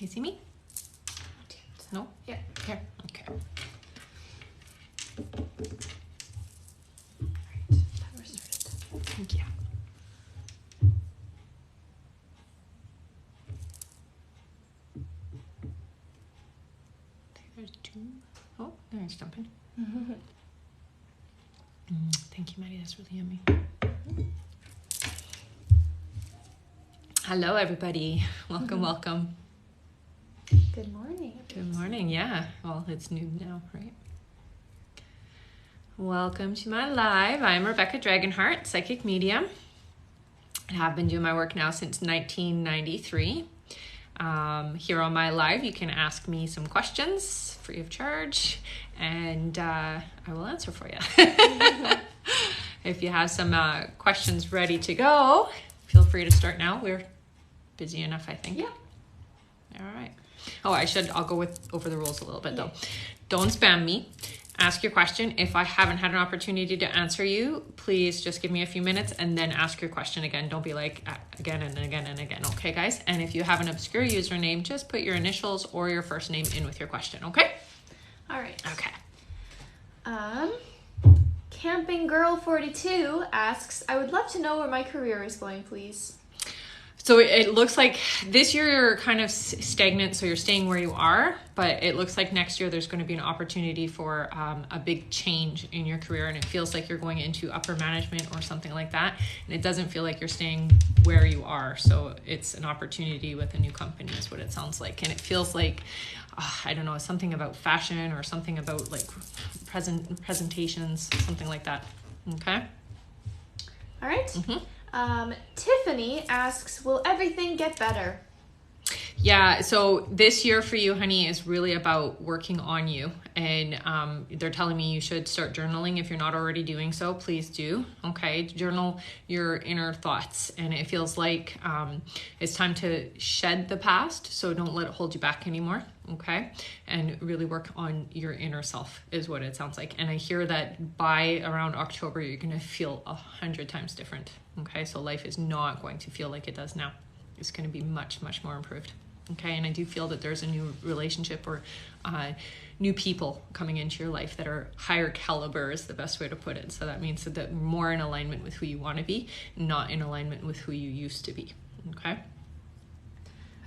you see me? No? Yeah. Here. Okay. Timer started. Thank you. There's 2. Oh, there's jumping. Thank you, Maddie. That's really yummy. Hello, everybody. Welcome, welcome. Good morning. Good morning. Yeah. Well, it's noon now, right? Welcome to my live. I'm Rebecca Dragonheart, psychic medium. I have been doing my work now since 1993. Here on my live, you can ask me some questions free of charge, and I will answer for you. If you have some questions ready to go, feel free to start now. We're busy enough, I think. Yeah. All right. Oh, I'll go over the rules a little bit though. Don't spam me. Ask your question. If I haven't had an opportunity to answer you, please just give me a few minutes and then ask your question again. Don't be like again and again and again. Okay, guys? And if you have an obscure username, just put your initials or your first name in with your question. Okay? All right. Okay. Camping Girl 42 asks, I would love to know where my career is going, please. So it looks like this year you're kind of stagnant, so you're staying where you are, but it looks like next year there's going to be an opportunity for a big change in your career, and it feels like you're going into upper management or something like that, and it doesn't feel like you're staying where you are, so it's an opportunity with a new company is what it sounds like, and it feels like, I don't know, something about fashion or something about like presentations, something like that. Okay? All right. Mm-hmm. Tiffany asks, will everything get better? Yeah, so this year for you, honey, is really about working on you. And they're telling me you should start journaling. If you're not already doing so, please do. Okay, journal your inner thoughts. And it feels like it's time to shed the past. So don't let it hold you back anymore. Okay, and really work on your inner self is what it sounds like. And I hear that by around October, you're going to feel 100 times different. Okay, so life is not going to feel like it does now. It's going to be much, much more improved. Okay, and I do feel that there's a new relationship or new people coming into your life that are higher caliber is the best way to put it. So that means that more in alignment with who you want to be, not in alignment with who you used to be. Okay.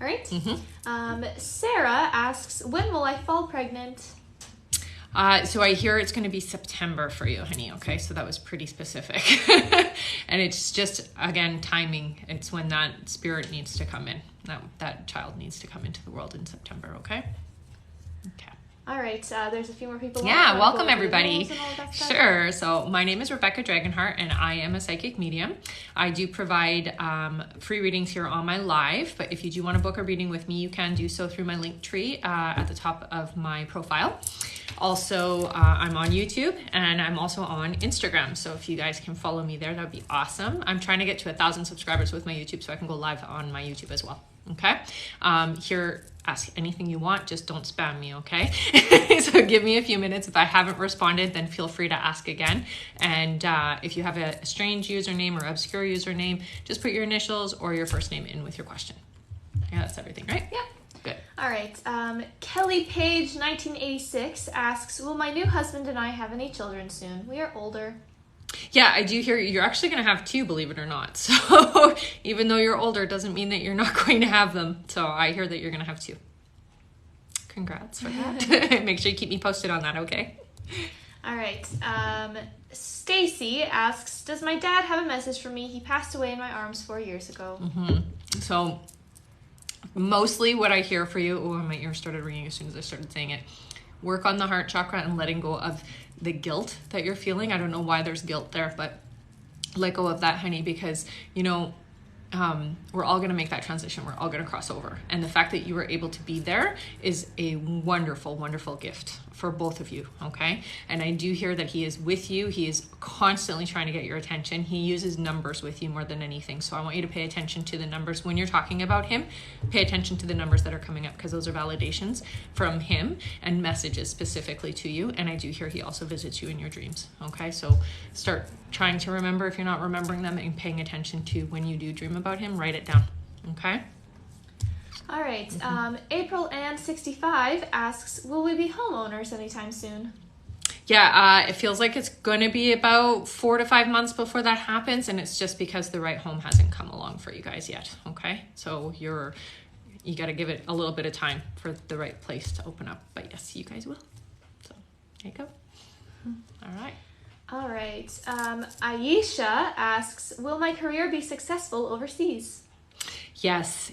All right. Mm-hmm. Sarah asks, when will I fall pregnant? So I hear it's going to be September for you, honey. Okay, so that was pretty specific. And it's just, again, timing. It's when that spirit needs to come in. That child needs to come into the world in September, okay? Okay. All right, there's a few more people. Yeah, welcome everybody. Sure. So my name is Rebecca Dragonheart, and I am a psychic medium. I do provide free readings here on my live, but if you do want to book a reading with me, you can do so through my Linktree at the top of my profile. Also, I'm on YouTube, and I'm also on Instagram. So if you guys can follow me there, that would be awesome. I'm trying to get to 1,000 subscribers with my YouTube so I can go live on my YouTube as well. Okay. Here, ask anything you want. Just don't spam me. Okay. So give me a few minutes. If I haven't responded, then feel free to ask again. And if you have a strange username or obscure username, just put your initials or your first name in with your question. Yeah, that's everything, right? Yeah. Good. All right. Kelly Page 1986 asks, will my new husband and I have any children soon? We are older. Yeah, I do hear you're actually going to have 2, believe it or not. So even though you're older, doesn't mean that you're not going to have them. So I hear that you're going to have 2. Congrats for that. Make sure you keep me posted on that, okay? All right. Stacy asks, does my dad have a message for me? He passed away in my arms 4 years ago. Mm-hmm. So mostly what I hear for you, my ear started ringing as soon as I started saying it. Work on the heart chakra and letting go of the guilt that you're feeling. I don't know why there's guilt there, but let go of that, honey, because, we're all going to make that transition. We're all going to cross over. And the fact that you were able to be there is a wonderful, wonderful gift for both of you. Okay. And I do hear that he is with you. He is constantly trying to get your attention. He uses numbers with you more than anything. So I want you to pay attention to the numbers when you're talking about him. Pay attention to the numbers that are coming up because those are validations from him and messages specifically to you. And I do hear he also visits you in your dreams. Okay. So start trying to remember if you're not remembering them and paying attention to when you do dream about him, write it down. Okay. All right. April and 65 asks, will we be homeowners anytime soon? Yeah, it feels like it's going to be about 4 to 5 months before that happens, and it's just because the right home hasn't come along for you guys yet, okay? So you got to give it a little bit of time for the right place to open up, but yes, you guys will. So there you go. All right. All right. Aisha asks, will my career be successful overseas? Yes.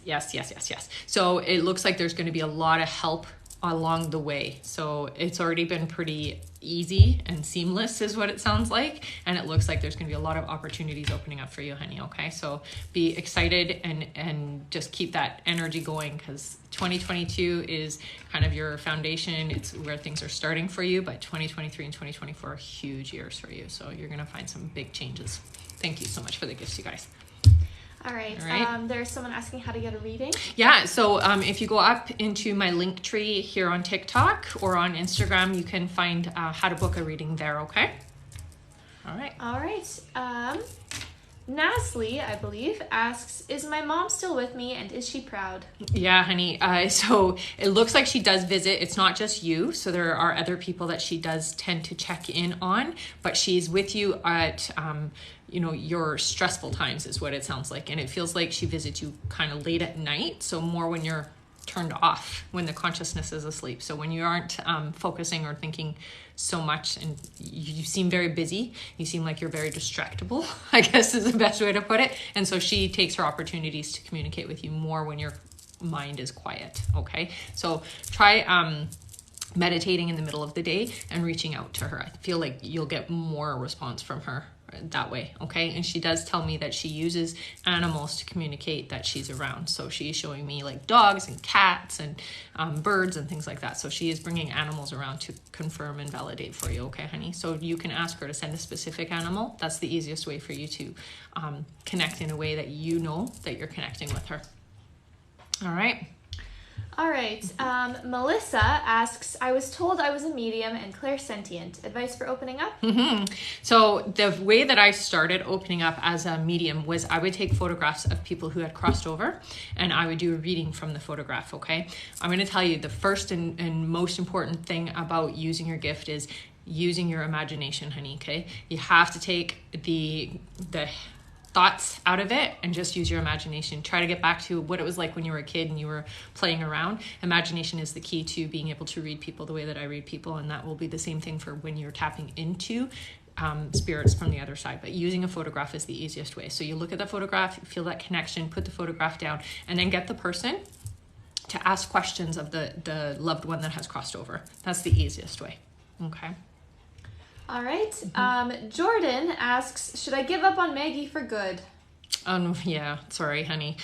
So it looks like there's going to be a lot of help along the way. So it's already been pretty easy and seamless is what it sounds like. And it looks like there's going to be a lot of opportunities opening up for you, honey. Okay. So be excited and just keep that energy going, because 2022 is kind of your foundation. It's where things are starting for you, but 2023 and 2024 are huge years for you. So you're going to find some big changes. Thank you so much for the gifts, you guys. All right. Right. There's someone asking how to get a reading. Yeah. So if you go up into my Linktree here on TikTok or on Instagram, you can find how to book a reading there. Okay. All right. All right. Nasli, I believe, asks, is my mom still with me and is she proud? Yeah, honey. So it looks like she does visit. It's not just you. So there are other people that she does tend to check in on, but she's with you at, your stressful times is what it sounds like. And it feels like she visits you kind of late at night. So more when you're turned off, when the consciousness is asleep. So when you aren't focusing or thinking so much, and you seem very busy, you seem like you're very distractible, I guess is the best way to put it. And so she takes her opportunities to communicate with you more when your mind is quiet. Okay. So try meditating in the middle of the day and reaching out to her. I feel like you'll get more response from her that way. Okay. And she does tell me that she uses animals to communicate that she's around. So she's showing me like dogs and cats and birds and things like that. So she is bringing animals around to confirm and validate for you. Okay, honey. So you can ask her to send a specific animal. That's the easiest way for you to connect in a way that you know that you're connecting with her. All right. All right. Melissa asks, I was told I was a medium and clairsentient. Advice for opening up? Mm-hmm. So the way that I started opening up as a medium was I would take photographs of people who had crossed over and I would do a reading from the photograph, okay? I'm going to tell you the first and most important thing about using your gift is using your imagination, honey, okay? You have to take the thoughts out of it and just use your imagination. Try to get back to what it was like when you were a kid and you were playing around. Imagination is the key to being able to read people the way that I read people, and that will be the same thing for when you're tapping into spirits from the other side. But using a photograph is the easiest way. So you look at the photograph, feel that connection, put the photograph down, and then get the person to ask questions of the loved one that has crossed over. That's the easiest way. Okay. All right. Jordan asks, should I give up on Maggie for good? Yeah, sorry, honey.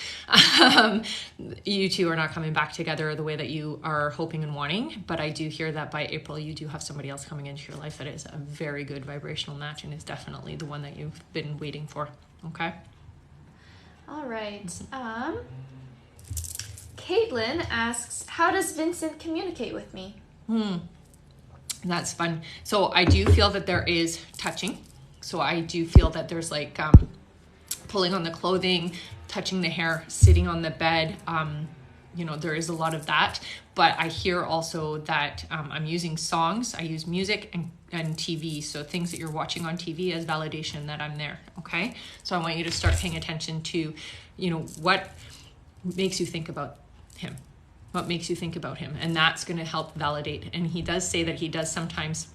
You two are not coming back together the way that you are hoping and wanting, but I do hear that by April you do have somebody else coming into your life that is a very good vibrational match and is definitely the one that you've been waiting for. Okay? All right. Caitlin asks, how does Vincent communicate with me? That's fun. So I do feel that there is touching. So I do feel that there's like pulling on the clothing, touching the hair, sitting on the bed. There is a lot of that. But I hear also that I'm using songs. I use music and TV. So things that you're watching on TV as validation that I'm there. Okay. So I want you to start paying attention to, what makes you think about him. What makes you think about him, and that's going to help validate. And he does say that he does sometimes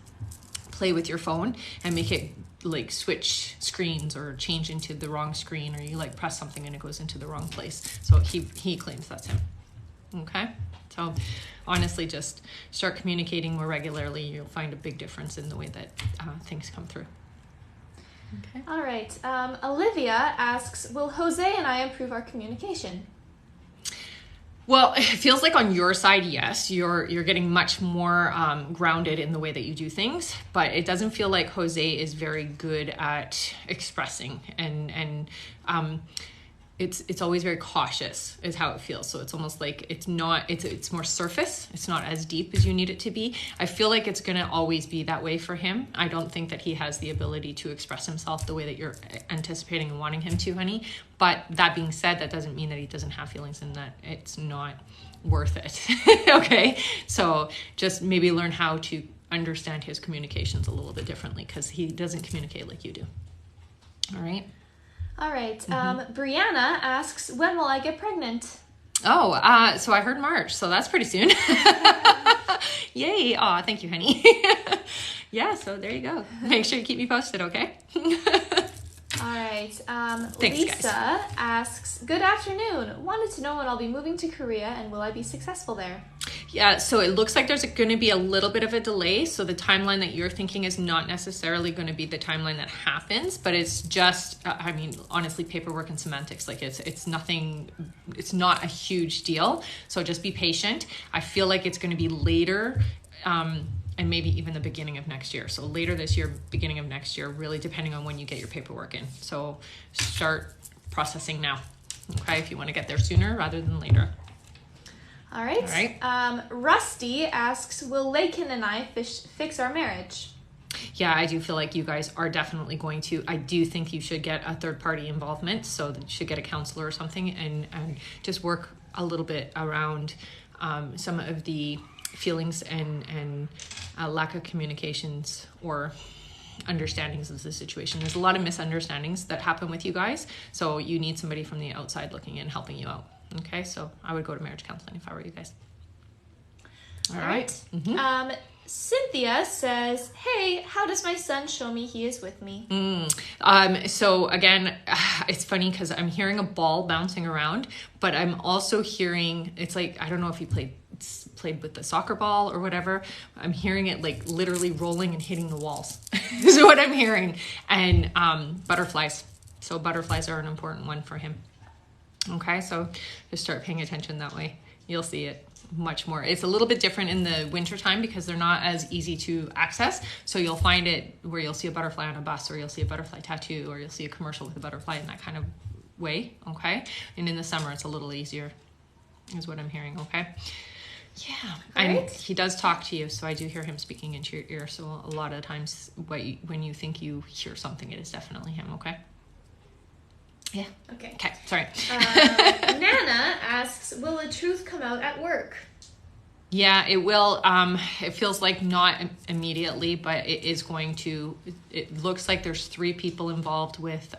play with your phone and make it like switch screens or change into the wrong screen, or you like press something and it goes into the wrong place. So he claims that's him. Okay, so honestly, just start communicating more regularly. You'll find a big difference in the way that things come through. Okay. All right. Olivia asks, will Jose and I improve our communication? Well, it feels like on your side, yes, you're getting much more grounded in the way that you do things, but it doesn't feel like Jose is very good at expressing and it's always very cautious is how it feels. So it's almost like it's more surface. It's not as deep as you need it to be. I feel like it's going to always be that way for him. I don't think that he has the ability to express himself the way that you're anticipating and wanting him to, honey. But that being said, that doesn't mean that he doesn't have feelings and that it's not worth it. Okay. So just maybe learn how to understand his communications a little bit differently, because he doesn't communicate like you do. All right. All right. Brianna asks, when will I get pregnant? Oh, so I heard March, so that's pretty soon. Yay. Aw, thank you, honey. Yeah, so there you go. Make sure you keep me posted, okay? All right. Thanks, Lisa guys. asks, good afternoon. Wanted to know when I'll be moving to Korea and will I be successful there? Yeah, so it looks like there's going to be a little bit of a delay. So the timeline that you're thinking is not necessarily going to be the timeline that happens, but it's just, I mean, honestly, paperwork and semantics, like it's nothing, it's not a huge deal. So just be patient. I feel like it's going to be later, and maybe even the beginning of next year. So later this year, beginning of next year, really depending on when you get your paperwork in. So start processing now, okay, if you want to get there sooner rather than later. All right. Rusty asks, will Lakin and I fix our marriage? Yeah, I do feel like you guys are definitely going to. I do think you should get a third party involvement. So that you should get a counselor or something and just work a little bit around some of the feelings and lack of communications or understandings of the situation. There's a lot of misunderstandings that happen with you guys. So you need somebody from the outside looking in, helping you out. Okay, so I would go to marriage counseling if I were you guys. All right. Mm-hmm. Cynthia says, hey, how does my son show me he is with me? So again, it's funny because I'm hearing a ball bouncing around, but I'm also hearing, it's like, I don't know if he played with the soccer ball or whatever. I'm hearing it like literally rolling and hitting the walls is what I'm hearing. And butterflies. So butterflies are an important one for him. Okay, so just start paying attention that way. You'll see it much more. It's a little bit different in the winter time because they're not as easy to access. So you'll find it where you'll see a butterfly on a bus, or you'll see a butterfly tattoo, or you'll see a commercial with a butterfly in that kind of way. Okay, and in the summer it's a little easier, is what I'm hearing. Okay. Yeah, and he does talk to you, so I do hear him speaking into your ear. So a lot of times when you think you hear something, it is definitely him. Okay. Yeah. Okay, sorry. Nana asks, will the truth come out at work? Yeah, it will. It feels like not immediately, but it is going to. It looks like there's 3 people involved with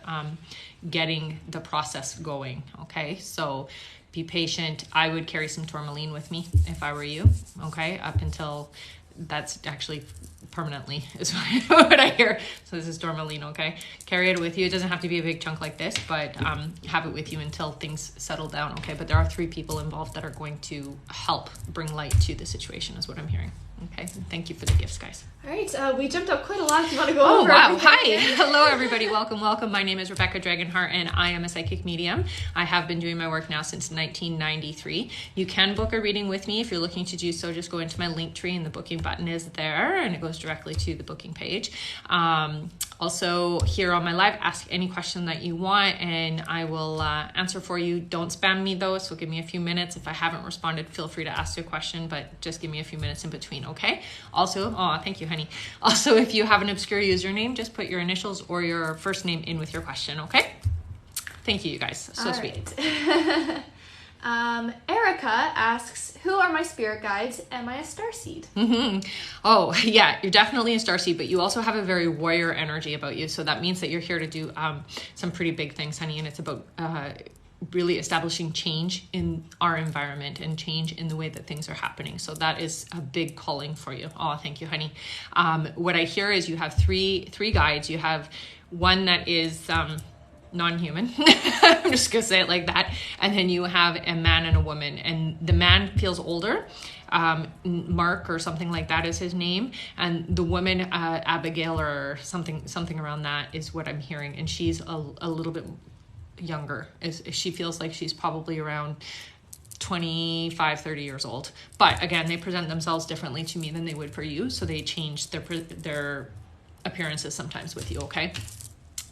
getting the process going. Okay, so be patient. I would carry some tourmaline with me if I were you. Okay, up until that's actually permanently is what I hear. So this is tourmaline. Okay, carry it with you. It doesn't have to be a big chunk like this, but have it with you until things settle down. Okay, but there are 3 people involved that are going to help bring light to the situation, is what I'm hearing. Okay, and thank you for the gifts, guys. All right, we jumped up quite a lot. Do you want to go over? Oh, wow. Hi. Hello, everybody. Welcome. My name is Rebecca Dragonheart, and I am a psychic medium. I have been doing my work now since 1993. You can book a reading with me. If you're looking to do so, just go into my Linktree, and the booking button is there, and it goes directly to the booking page. Also, here on my live, ask any question that you want, and I will answer for you. Don't spam me, though, so give me a few minutes. If I haven't responded, feel free to ask a question, but just give me a few minutes in between, okay? Also, thank you, honey. Also, if you have an obscure username, just put your initials or your first name in with your question, okay? Thank you guys. So sweet. Erica asks, who are my spirit guides? Am I a starseed? Oh, yeah, you're definitely a starseed, but you also have a very warrior energy about you. So that means that you're here to do some pretty big things, honey, and it's about really establishing change in our environment and change in the way that things are happening. So that is a big calling for you. Oh, thank you, honey. What I hear is you have three guides. You have one that is non-human. I'm just gonna say it like that. And then you have a man and a woman, and the man feels older. Mark or something like that is his name, and the woman Abigail or something around that is what I'm hearing, and she's a little bit younger. She feels like she's probably around 25, 30 years old. But again, they present themselves differently to me than they would for you, so they change their appearances sometimes with you, okay?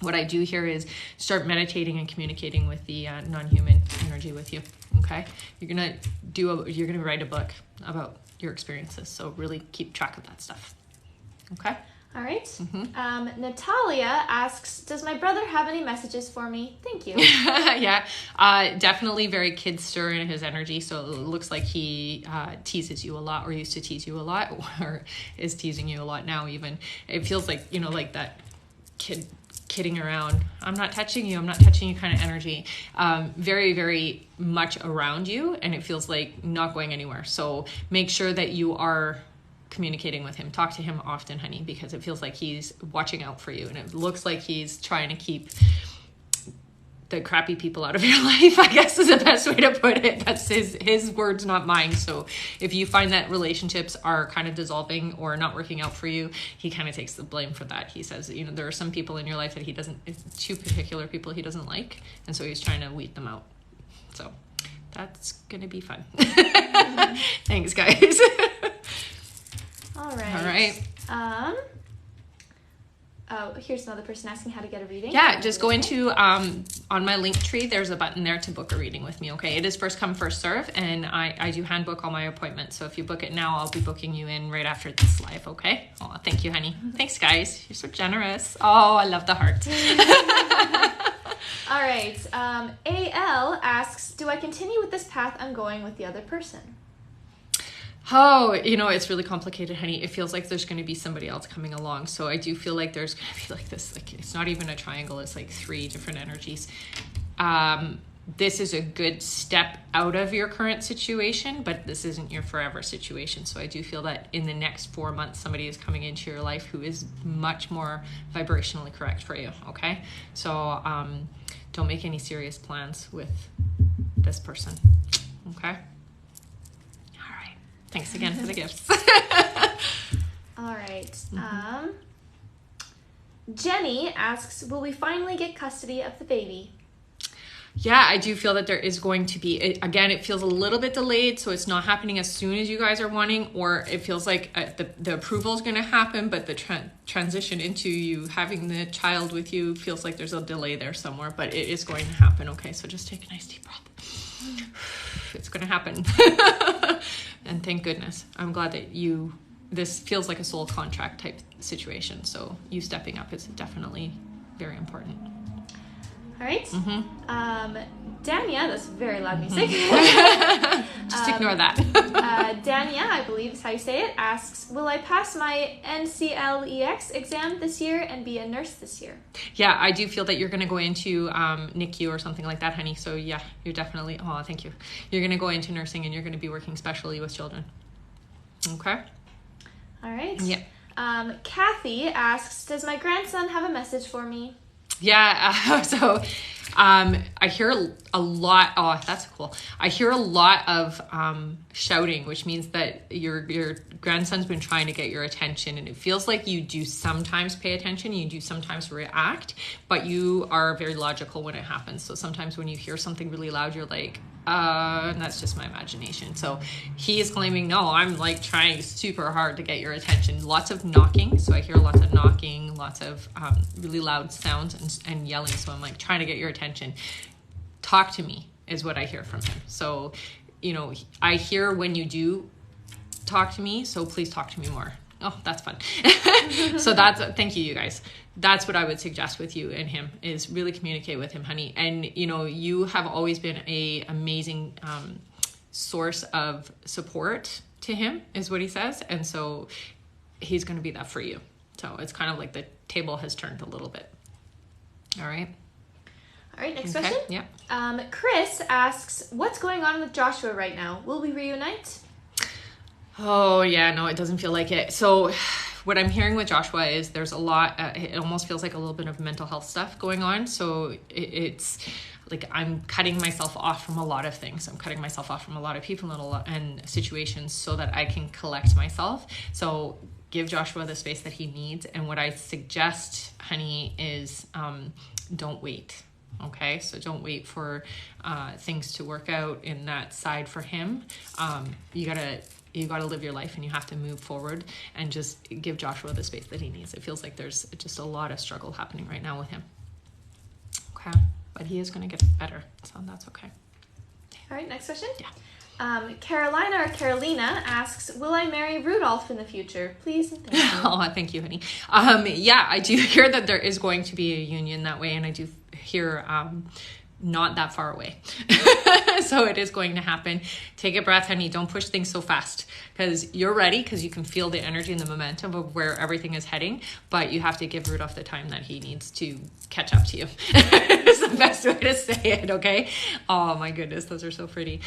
what I do here is start meditating and communicating with the non-human energy with you. Okay, you're gonna write a book about your experiences, so really keep track of that stuff. Okay. All right. Natalia asks, does my brother have any messages for me? Thank you. Yeah, definitely very kid stir in his energy. So it looks like he teases you a lot, or used to tease you a lot, or is teasing you a lot now even. It feels like, like that kidding around. I'm not touching you kind of energy. Very, very much around you, and it feels like not going anywhere. So make sure that you are communicating with him. Talk to him often, honey, because it feels like he's watching out for you, and it looks like he's trying to keep the crappy people out of your life, I guess is the best way to put it. That's his words, not mine. So if you find that relationships are kind of dissolving or not working out for you, he kind of takes the blame for that. He says, there are some people in your life that it's two particular people he doesn't like, and so he's trying to weed them out. So that's gonna be fun. Thanks, guys. All right. Oh, here's another person asking how to get a reading. Yeah, just go into, on my Linktree, there's a button there to book a reading with me, okay? It is first come, first serve, and I do hand book all my appointments. So if you book it now, I'll be booking you in right after this live, okay? Oh, thank you, honey. Thanks, guys. You're so generous. Oh, I love the heart. All right. AL asks, do I continue with this path I'm going with the other person? Oh, it's really complicated, honey. It feels like there's going to be somebody else coming along. So I do feel like there's going to be like this, like it's not even a triangle. It's like 3 different energies. This is a good step out of your current situation, but this isn't your forever situation. So I do feel that in the next 4 months, somebody is coming into your life who is much more vibrationally correct for you. Okay. So, don't make any serious plans with this person. Okay. Thanks again for the gifts. All right. Jenny asks, will we finally get custody of the baby? Yeah, I do feel that there is going to be, again, it feels a little bit delayed, so it's not happening as soon as you guys are wanting, or it feels like the approval is going to happen, but the transition into you having the child with you feels like there's a delay there somewhere, but it is going to happen, okay? So just take a nice deep breath. It's going to happen. And thank goodness. I'm glad that this feels like a soul contract type situation. So you stepping up is definitely very important. All right. Dania, that's very loud music. Just ignore that. Dania, I believe is how you say it, asks, will I pass my NCLEX exam this year and be a nurse this year? Yeah, I do feel that you're going to go into NICU or something like that, honey. So yeah, you're definitely, thank you. You're going to go into nursing and you're going to be working specially with children. Okay. All right. Yeah. Kathy asks, does my grandson have a message for me? Yeah, so I hear a lot. Oh, that's cool. I hear a lot of shouting, which means that your grandson's been trying to get your attention, and it feels like you do sometimes pay attention, you do sometimes react, but you are very logical when it happens. So sometimes when you hear something really loud, you're like, and that's just my imagination. So he is claiming, no, I'm like trying super hard to get your attention. Lots of knocking. So I hear lots of knocking, lots of really loud sounds and yelling. So I'm like trying to get your attention. Talk to me is what I hear from him. So, I hear when you do talk to me. So please talk to me more. Oh, that's fun. So thank you, you guys. That's what I would suggest with you and him is really communicate with him, honey. And, you have always been a amazing source of support to him is what he says. And so he's going to be that for you. So it's kind of like the table has turned a little bit. All right. All right, next question. Yeah. Chris asks, what's going on with Joshua right now? Will we reunite? Oh, yeah, no, it doesn't feel like it. So what I'm hearing with Joshua is there's a lot, it almost feels like a little bit of mental health stuff going on. So it's like I'm cutting myself off from a lot of things. I'm cutting myself off from a lot of people and situations so that I can collect myself. So give Joshua the space that he needs. And what I suggest, honey, is don't wait. Okay, so don't wait for things to work out in that side for him. You gotta live your life and you have to move forward and just give Joshua the space that he needs. It feels like there's just a lot of struggle happening right now with him. Okay. But he is going to get better. So that's okay. All right, next question. Yeah. Carolina or Carolina asks, will I marry Rudolph in the future? Please and thank you. Oh, thank you, honey. Yeah, I do hear that there is going to be a union that way, and I do hear not that far away. So it is going to happen. Take a breath, honey. Don't push things so fast, because you're ready, because you can feel the energy and the momentum of where everything is heading, but you have to give Rudolph the time that he needs to catch up to you. It's the best way to say it, okay? Oh my goodness, those are so pretty.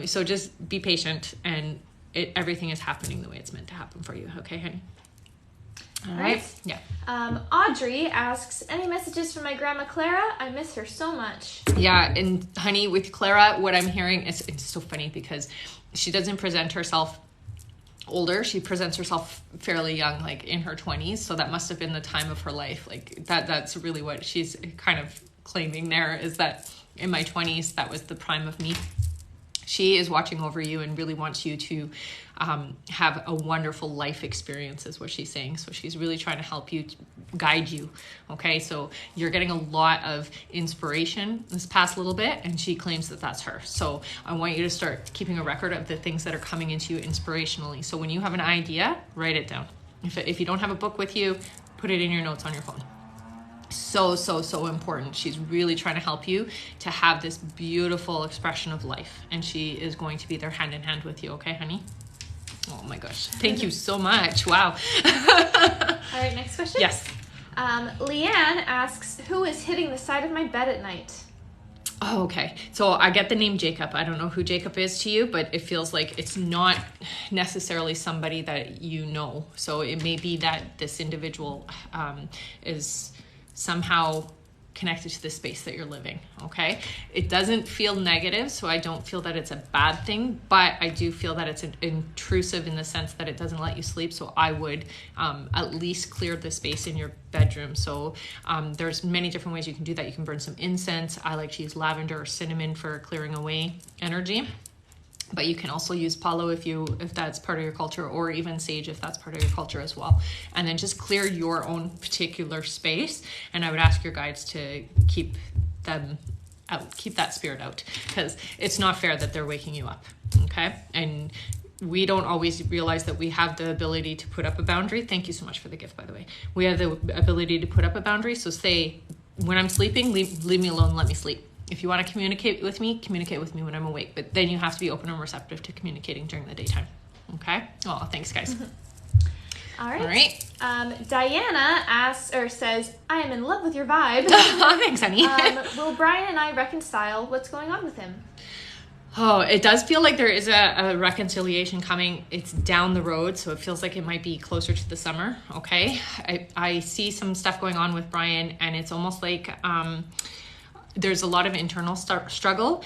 So just be patient, and everything is happening the way it's meant to happen for you, okay, honey? All right. Yeah. Audrey asks, any messages from my grandma Clara? I miss her so much. Yeah, and honey, with Clara, what I'm hearing is, it's so funny because she doesn't present herself older. She presents herself fairly young, like in her 20s. So that must have been the time of her life. Like that's really what she's kind of claiming there, is that in my 20s, that was the prime of me. She is watching over you and really wants you to have a wonderful life experience, is what she's saying. So she's really trying to help you, guide you. Okay, so you're getting a lot of inspiration this past little bit, and she claims that that's her. So I want you to start keeping a record of the things that are coming into you inspirationally. So when you have an idea, write it down. If you don't have a book with you, put it in your notes on your phone. So important. She's really trying to help you to have this beautiful expression of life, and she is going to be there hand in hand with you. Okay, honey? Oh my gosh. Thank you so much. Wow. All right, next question. Yes. Leanne asks, who is hitting the side of my bed at night? Oh, okay. So I get the name Jacob. I don't know who Jacob is to you, but it feels like it's not necessarily somebody that you know. So it may be that this individual is somehow connected to the space that you're living. Okay. It doesn't feel negative, so I don't feel that it's a bad thing, but I do feel that it's intrusive in the sense that it doesn't let you sleep. So I would at least clear the space in your bedroom. So there's many different ways you can do that. You can burn some incense. I like to use lavender or cinnamon for clearing away energy. But you can also use palo if that's part of your culture, or even sage if that's part of your culture as well. And then just clear your own particular space. And I would ask your guides to keep them out, keep that spirit out, because it's not fair that they're waking you up. Okay. And we don't always realize that we have the ability to put up a boundary. Thank you so much for the gift, by the way. We have the ability to put up a boundary. So say, when I'm sleeping, leave me alone, let me sleep. If you want to communicate with me when I'm awake. But then you have to be open and receptive to communicating during the daytime. Okay? Oh, thanks, guys. All right. All right. Diana asks, or says, I am in love with your vibe. Thanks, honey. Will Brian and I reconcile? What's going on with him? Oh, it does feel like there is a reconciliation coming. It's down the road, so it feels like it might be closer to the summer. Okay? I see some stuff going on with Brian, and it's almost like there's a lot of internal struggle.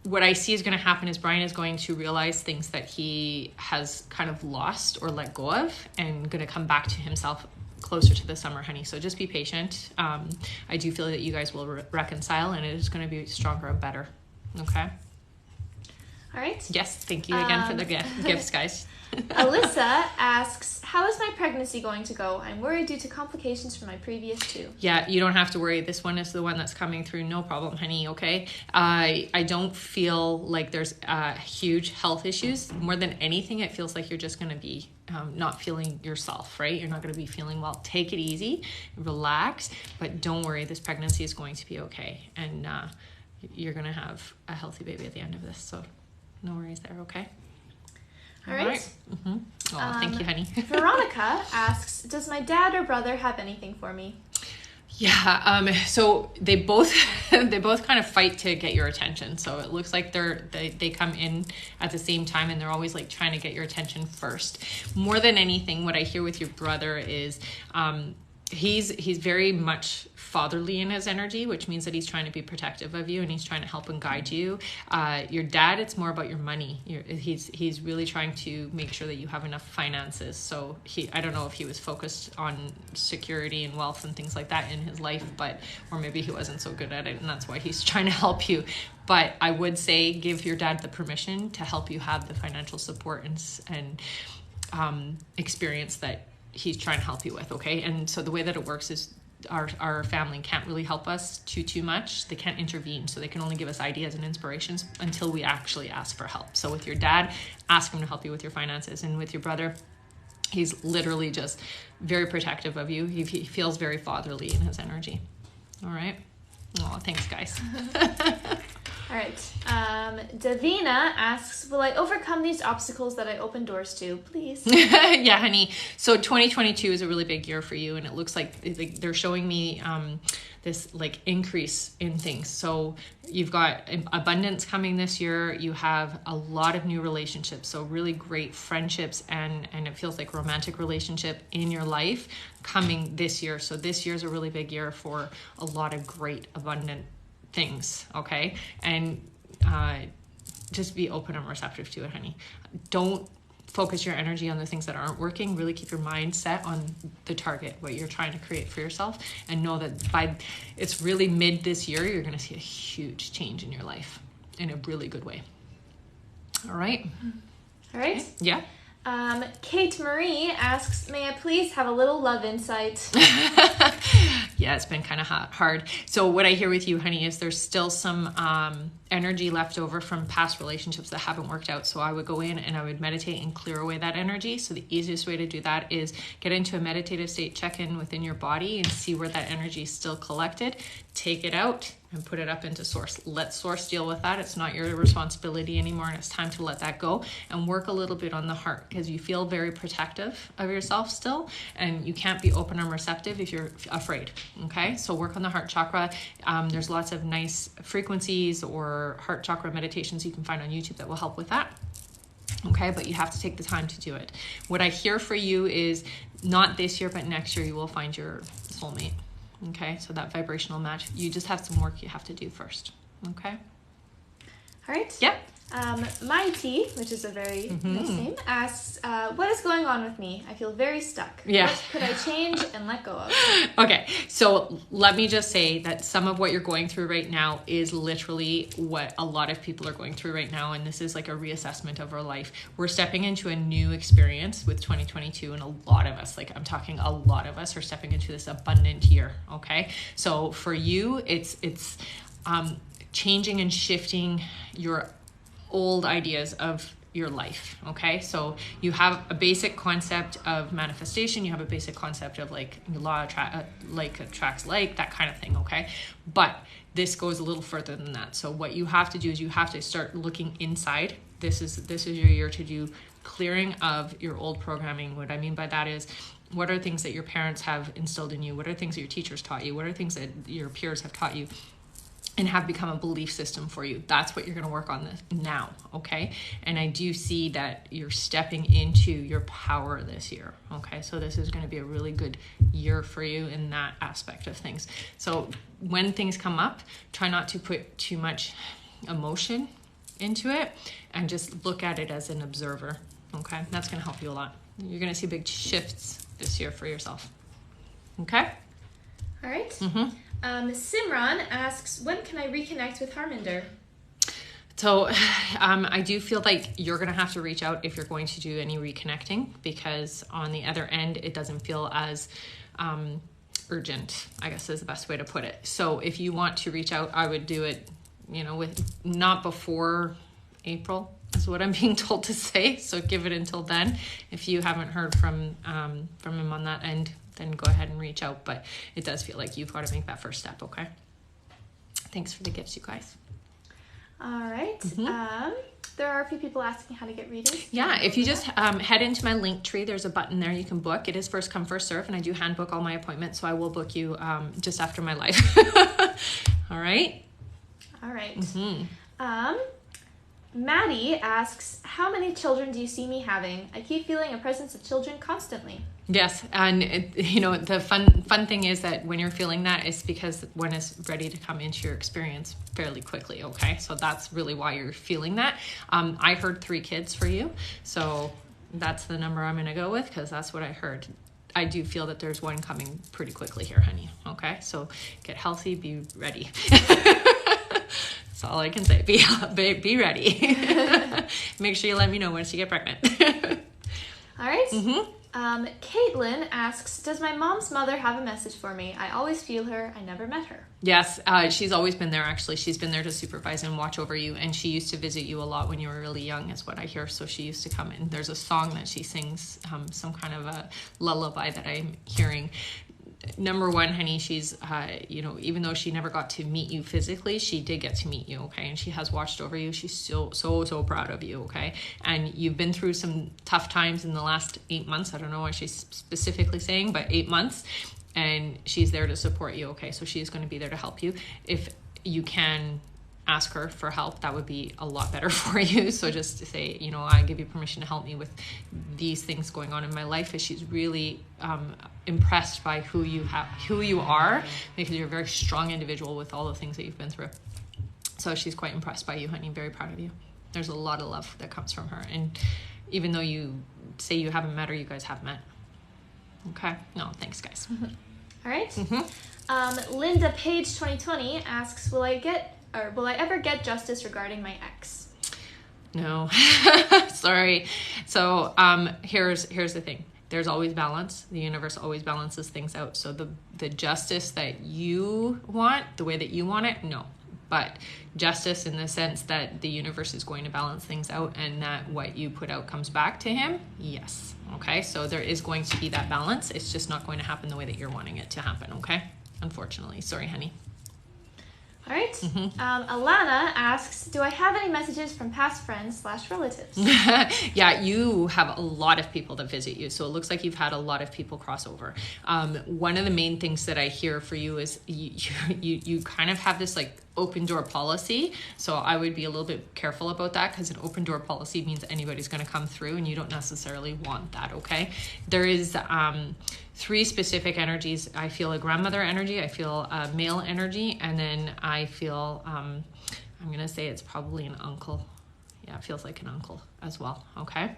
What I see is going to happen is Brian is going to realize things that he has kind of lost or let go of, and going to come back to himself closer to the summer, honey. So just be patient. I do feel that you guys will reconcile, and it is going to be stronger and better. Okay? All right. Yes, thank you again for the gifts, guys. Alyssa asks, how is my pregnancy going to go? I'm worried due to complications from my previous two. Yeah, you don't have to worry. This one is the one that's coming through. No problem, honey, okay? I don't feel like there's huge health issues. More than anything, it feels like you're just going to be not feeling yourself, right? You're not going to be feeling well. Take it easy, relax, but don't worry. This pregnancy is going to be okay. And you're going to have a healthy baby at the end of this. So no worries there, okay? All right. Mm-hmm. Oh, thank you, honey. Veronica asks, does my dad or brother have anything for me? Yeah, so they both kind of fight to get your attention. So it looks like they come in at the same time, and they're always like trying to get your attention first. More than anything, what I hear with your brother is he's very much fatherly in his energy, which means that he's trying to be protective of you, and he's trying to help and guide you. Your dad, it's more about your money. He's really trying to make sure that you have enough finances. So I don't know if he was focused on security and wealth and things like that in his life, or maybe he wasn't so good at it, and that's why he's trying to help you. But I would say give your dad the permission to help you have the financial support and experience that he's trying to help you with, okay? And so the way that it works is our family can't really help us too much. They can't intervene, so they can only give us ideas and inspirations until we actually ask for help. So with your dad, ask him to help you with your finances, and with your brother, he's literally just very protective of you. He feels very fatherly in his energy. All right. Oh, thanks, guys. All right. Davina asks, will I overcome these obstacles that I open doors to? Please. Yeah, honey. So 2022 is a really big year for you, and it looks like they're showing me this like increase in things. So you've got abundance coming this year. You have a lot of new relationships, so really great friendships, and it feels like romantic relationship in your life coming this year. So this year is a really big year for a lot of great abundant things. Okay. And just be open and receptive to it, honey. Don't focus your energy on the things that aren't working. Really keep your mind set on the target, what you're trying to create for yourself, and know that by it's really mid this year, you're going to see a huge change in your life in a really good way. All right. All right. Okay. Yeah. Kate Marie asks, may I please have a little love insight? Yeah, it's been kind of hard. So what I hear with you, honey, is there's still some energy left over from past relationships that haven't worked out. So I would go in and I would meditate and clear away that energy. So the easiest way to do that is get into a meditative state, check in within your body and see where that energy is still collected. Take it out and put it up into source. Let source deal with that. It's not your responsibility anymore, and it's time to let that go and work a little bit on the heart, because you feel very protective of yourself still, and you can't be open and receptive if you're afraid. Okay, so work on the heart chakra. There's lots of nice frequencies or heart chakra meditations you can find on YouTube that will help with that. Okay, but you have to take the time to do it. What I hear for you is not this year, but next year you will find your soulmate. Okay, so that vibrational match, you just have some work you have to do first. Okay. All right. Yep. Mighty, which is a very nice name, asks, what is going on with me? I feel very stuck. Yeah. What could I change and let go of? Okay, so let me just say that some of what you're going through right now is literally what a lot of people are going through right now, and this is like a reassessment of our life. We're stepping into a new experience with 2022, and a lot of us, like I'm talking a lot of us, are stepping into this abundant year, okay? So for you, it's changing and shifting your old ideas of your life. Okay, so you have a basic concept of manifestation, you have a basic concept of like law like attracts like, that kind of thing. Okay, but this goes a little further than that. So what you have to do is you have to start looking inside. This is your year to do clearing of your old programming. What I mean by that is, what are things that your parents have instilled in you? What are things that your teachers taught you? What are things that your peers have taught you and have become a belief system for you? That's what you're going to work on now, okay? And I do see that you're stepping into your power this year, okay? So this is going to be a really good year for you in that aspect of things. So when things come up, try not to put too much emotion into it and just look at it as an observer, okay? That's going to help you a lot. You're going to see big shifts this year for yourself, okay? All right. Simran asks, when can I reconnect with Harmander? So I do feel like you're going to have to reach out if you're going to do any reconnecting, because on the other end, it doesn't feel as urgent, I guess is the best way to put it. So if you want to reach out, I would do it, with not before April is what I'm being told to say. So give it until then. If you haven't heard from him on that end, then go ahead and reach out. But it does feel like you've got to make that first step, okay? Thanks for the gifts, you guys. All right. There are a few people asking how to get readings. Yeah, if you just head into my Linktree, there's a button there you can book. It is first come, first serve, and I do hand book all my appointments, so I will book you just after my live. All right? All right. Maddie asks, how many children do you see me having? I keep feeling a presence of children constantly. Yes, and the fun thing is that when you're feeling that, it's because one is ready to come into your experience fairly quickly, okay? So that's really why you're feeling that. I heard 3 kids for you, so that's the number I'm going to go with, because that's what I heard. I do feel that there's one coming pretty quickly here, honey, okay? So get healthy, be ready. That's all I can say. Be ready. Make sure you let me know once you get pregnant. All right. Caitlin asks, does my mom's mother have a message for me? I always feel her. I never met her. Yes, she's always been there, actually. She's been there to supervise and watch over you, and she used to visit you a lot when you were really young, is what I hear. So she used to come in. There's a song that she sings, some kind of a lullaby that I'm hearing. Number one, honey, she's, even though she never got to meet you physically, she did get to meet you, okay? And she has watched over you. She's so proud of you, okay? And you've been through some tough times in the last 8 months. I don't know what she's specifically saying, but 8 months. And she's there to support you, okay? So she's going to be there to help you. If you can ask her for help, that would be a lot better for you. So just to say, I give you permission to help me with these things going on in my life, is she's really impressed by who you are, because you're a very strong individual with all the things that you've been through. So she's quite impressed by you, honey. Very proud of you. There's a lot of love that comes from her. And even though you say you haven't met her, you guys have met. Okay? No, thanks, guys. All right. Linda Page 2020 asks, will I ever get justice regarding my ex? No. Sorry. So here's the thing. There's always balance. The universe always balances things out. So the justice that you want, the way that you want it, no. But justice in the sense that the universe is going to balance things out, and that what you put out comes back to him, yes. Okay, so there is going to be that balance. It's just not going to happen the way that you're wanting it to happen, okay? Unfortunately. Sorry, honey. All right. Alana asks, do I have any messages from past friends / relatives? Yeah, you have a lot of people that visit you. So it looks like you've had a lot of people cross over. One of the main things that I hear for you is you kind of have this like open door policy. So I would be a little bit careful about that, because an open door policy means anybody's going to come through, and you don't necessarily want that, okay? There is 3 specific energies. I feel a grandmother energy, I feel a male energy, and then I feel, I'm going to say it's probably an uncle. Yeah, it feels like an uncle as well, okay?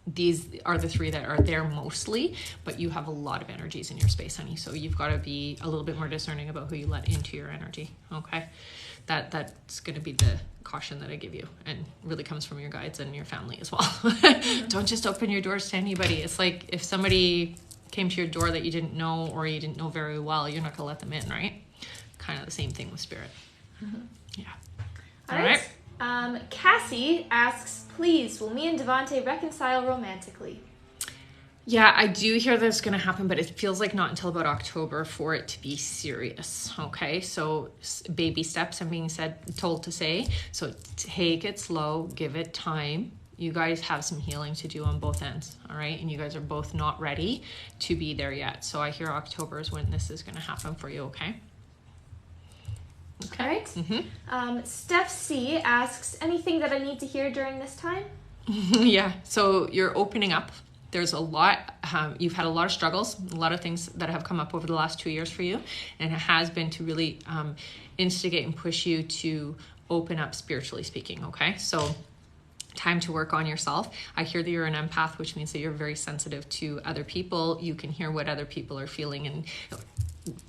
These are the 3 that are there mostly, but you have a lot of energies in your space, honey. So you've got to be a little bit more discerning about who you let into your energy, okay? That's going to be the caution that I give you, and really comes from your guides and your family as well. Don't just open your doors to anybody. It's like if somebody came to your door that you didn't know, or you didn't know very well, you're not going to let them in, right? Kind of the same thing with spirit. Yeah. All right. Cassie asks, please, will me and Devante reconcile romantically? Yeah, I do hear that's going to happen, but it feels like not until about October for it to be serious. Okay, so baby steps, I'm being told to say. So take it slow, give it time. You guys have some healing to do on both ends, all right? And you guys are both not ready to be there yet. So I hear October is when this is going to happen for you, okay? All right. Steph C asks, anything that I need to hear during this time? Yeah, so you're opening up. There's a lot, you've had a lot of struggles, a lot of things that have come up over the last 2 years for you. And it has been to really instigate and push you to open up spiritually speaking, okay? So time to work on yourself. I hear that you're an empath, which means that you're very sensitive to other people. You can hear what other people are feeling, and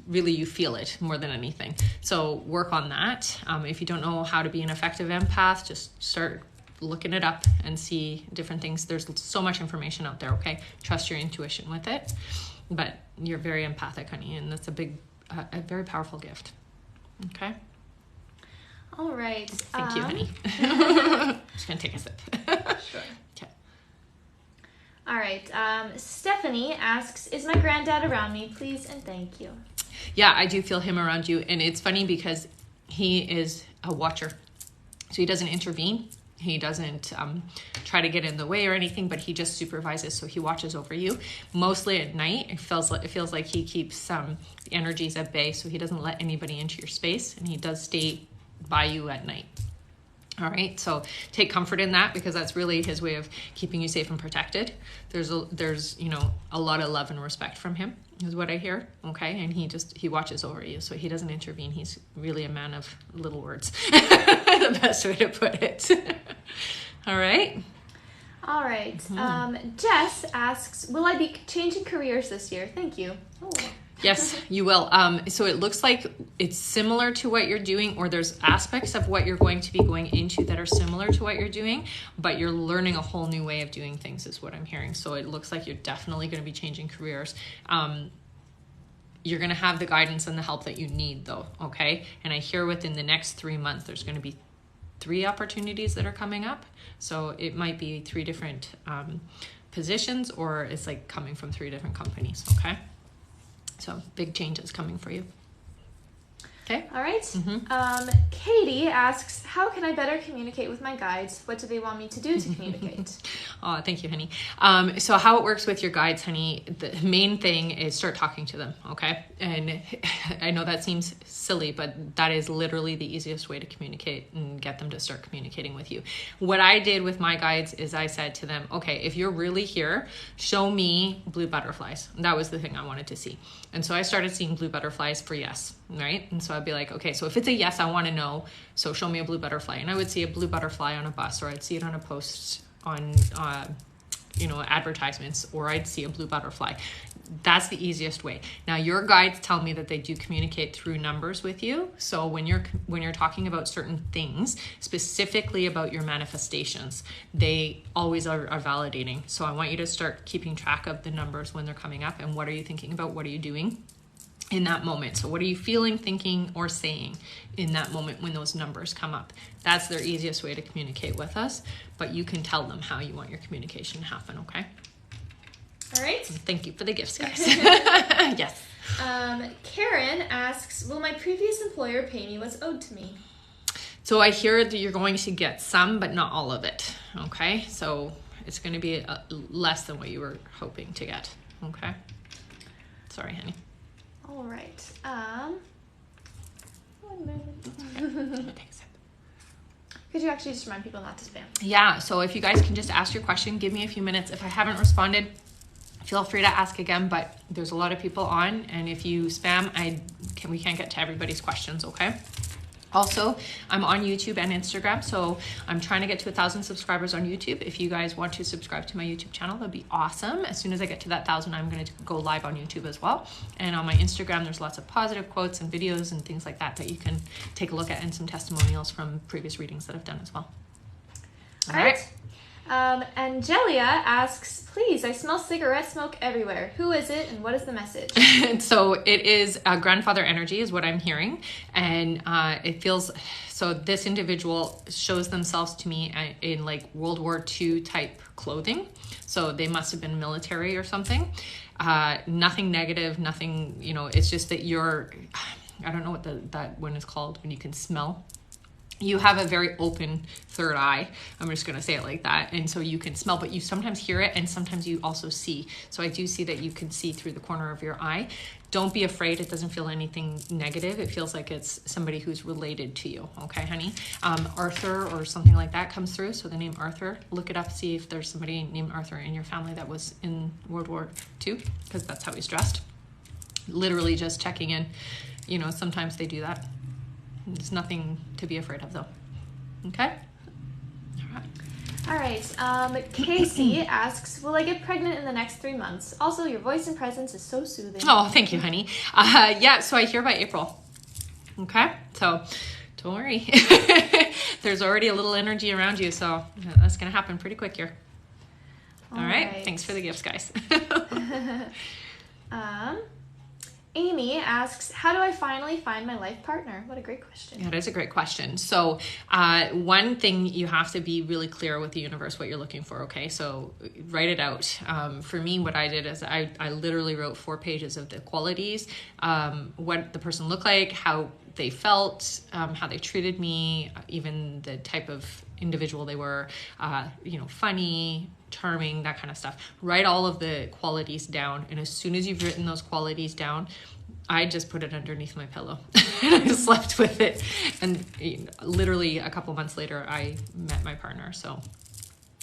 really you feel it more than anything. So work on that. If you don't know how to be an effective empath, just start looking it up and see different things. There's so much information out there, okay? Trust your intuition with it. But you're very empathic, honey, and that's a very powerful gift. Okay? All right. Thank you, honey. Just gonna take a sip. Sure. Okay. All right. Stephanie asks, is my granddad around me, please and thank you? Yeah, I do feel him around you, and it's funny because he is a watcher. So he doesn't intervene. He doesn't try to get in the way or anything, but he just supervises. So he watches over you mostly at night. It feels like he keeps the energies at bay, so he doesn't let anybody into your space, and he does stay by you at night. All right, so take comfort in that, because that's really his way of keeping you safe and protected. There's a lot of love and respect from him, is what I hear. Okay, and he watches over you, so he doesn't intervene. He's really a man of little words. The best way to put it. All right. All right. Jess asks, will I be changing careers this year? Thank you. Oh. Yes, you will. So it looks like it's similar to what you're doing, or there's aspects of what you're going to be going into that are similar to what you're doing, but you're learning a whole new way of doing things is what I'm hearing. So it looks like you're definitely going to be changing careers. You're going to have the guidance and the help that you need though. Okay. And I hear within the next 3 months, there's going to be 3 opportunities that are coming up. So it might be 3 different positions, or it's like coming from 3 different companies. Okay. So big changes coming for you. Okay. All right. Katie asks, how can I better communicate with my guides? What do they want me to do to communicate? Oh, thank you, honey. So how it works with your guides, honey, the main thing is start talking to them, okay? And I know that seems silly, but that is literally the easiest way to communicate and get them to start communicating with you. What I did with my guides is I said to them, okay, if you're really here, show me blue butterflies. That was the thing I wanted to see. And so I started seeing blue butterflies for yes, right? And so I'd be like, okay, so if it's a yes, I want to know, so show me a blue butterfly. And I would see a blue butterfly on a bus, or I'd see it on a post on, advertisements, or I'd see a blue butterfly. That's the easiest way. Now, your guides tell me that they do communicate through numbers with you. So when you're talking about certain things, specifically about your manifestations, they always are validating. So I want you to start keeping track of the numbers when they're coming up, and what are you thinking about? What are you doing in that moment? So what are you feeling, thinking, or saying in that moment when those numbers come up? That's their easiest way to communicate with us, but you can tell them how you want your communication to happen, okay? All right. Thank you for the gifts, guys. Yes. Karen asks, will my previous employer pay me what's owed to me? So I hear that you're going to get some, but not all of it, okay? So it's going to be less than what you were hoping to get, okay? Sorry, honey. All right. 1 minute. Could you actually just remind people not to spam? Yeah, so if you guys can just ask your question, give me a few minutes. If I haven't responded, feel free to ask again, but there's a lot of people on, and if you spam, we can't get to everybody's questions, okay? Also, I'm on YouTube and Instagram, so I'm trying to get to 1,000 subscribers on YouTube. If you guys want to subscribe to my YouTube channel, that'd be awesome. As soon as I get to that 1,000, I'm going to go live on YouTube as well. And on my Instagram, there's lots of positive quotes and videos and things like that you can take a look at, and some testimonials from previous readings that I've done as well. All right. Angelia asks, please, I smell cigarette smoke everywhere. Who is it, and what is the message? So it is grandfather energy is what I'm hearing. And it feels, so this individual shows themselves to me in like World War II type clothing. So they must have been military or something. Nothing negative, nothing, it's just that I don't know what that one is called when you can smell. You have a very open third eye. I'm just going to say it like that. And so you can smell, but you sometimes hear it, and sometimes you also see. So I do see that you can see through the corner of your eye. Don't be afraid. It doesn't feel anything negative. It feels like it's somebody who's related to you. Okay, honey? Arthur or something like that comes through. So the name Arthur, look it up, see if there's somebody named Arthur in your family that was in World War II, because that's how he's dressed. Literally just checking in. Sometimes they do that. There's nothing to be afraid of, though. Okay? All right. Casey asks, will I get pregnant in the next 3 months? Also, your voice and presence is so soothing. Oh, thank you, honey. Yeah, so I hear by April. Okay? So don't worry. There's already a little energy around you, so that's going to happen pretty quick here. All right. Thanks for the gifts, guys. Amy asks, how do I finally find my life partner? What a great question. Yeah, that is a great question. So one thing, you have to be really clear with the universe what you're looking for, okay? So write it out. For me, what I did is I literally wrote 4 pages of the qualities, what the person looked like, how they felt, how they treated me, even the type of individual they were, funny, charming, that kind of stuff. Write all of the qualities down, and as soon as you've written those qualities down, I just put it underneath my pillow and I slept with it. And literally a couple months later, I met my partner. So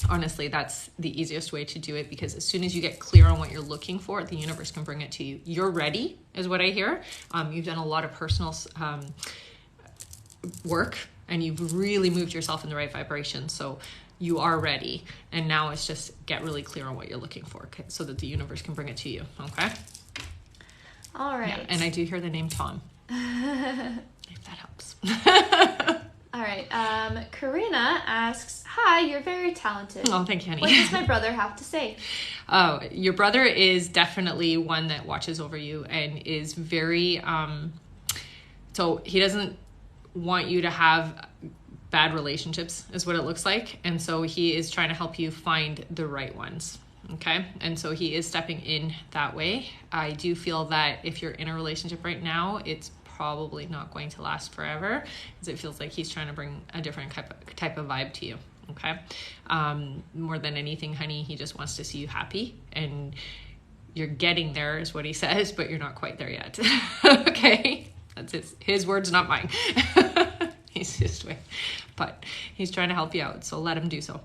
honestly, that's the easiest way to do it, because as soon as you get clear on what you're looking for, the universe can bring it to you. You're ready, is what I hear. You've done a lot of personal work, and you've really moved yourself in the right vibration. So you are ready. And now it's just get really clear on what you're looking for, so that the universe can bring it to you. Okay? All right. Yeah, and I do hear the name Tom. If that helps. All right. Karina asks, "Hi, you're very talented. Oh, thank you, honey. What does my brother have to say?" Oh, your brother is definitely one that watches over you and is very, so he doesn't want you to have bad relationships is what it looks like. And so he is trying to help you find the right ones. Okay. And so he is stepping in that way. I do feel that if you're in a relationship right now, it's probably not going to last forever, because it feels like he's trying to bring a different type of vibe to you. Okay. More than anything, honey, he just wants to see you happy, and you're getting there is what he says, but you're not quite there yet. Okay. That's his words, not mine. He's just way, but he's trying to help you out. So let him do so.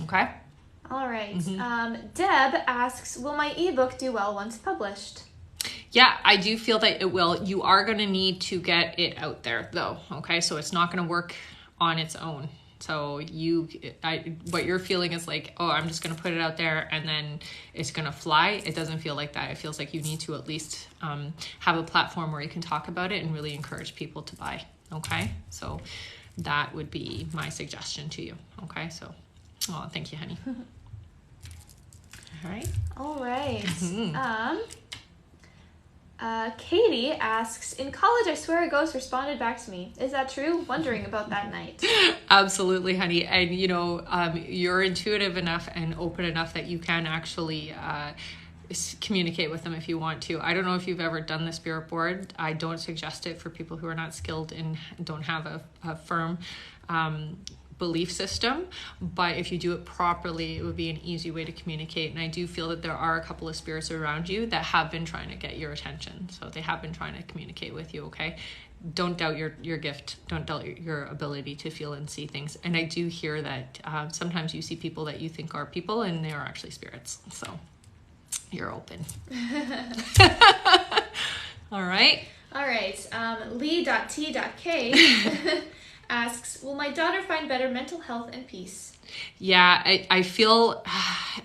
Okay. All right. Deb asks, "Will my ebook do well once published?" Yeah, I do feel that it will. You are going to need to get it out there though. Okay. So it's not going to work on its own. So what you're feeling is like, oh, I'm just going to put it out there and then it's going to fly. It doesn't feel like that. It feels like you need to at least have a platform where you can talk about it and really encourage people to buy. Okay. So that would be my suggestion to you. Okay. So, oh, thank you, honey. All right. All right. Katie asks, "In college, I swear a ghost responded back to me. Is that true? Wondering about that night." Absolutely, honey. And you're intuitive enough and open enough that you can actually communicate with them if you want to. I don't know if you've ever done the spirit board. I don't suggest it for people who are not skilled and don't have a firm belief system, but if you do it properly, it would be an easy way to communicate. And I do feel that there are a couple of spirits around you that have been trying to get your attention. So they have been trying to communicate with you. Okay. Don't doubt your gift. Don't doubt your ability to feel and see things. And I do hear that sometimes you see people that you think are people and they are actually spirits. So you're open. All right. All right. Lee.T.K asks, "Will my daughter find better mental health and peace?" Yeah, I feel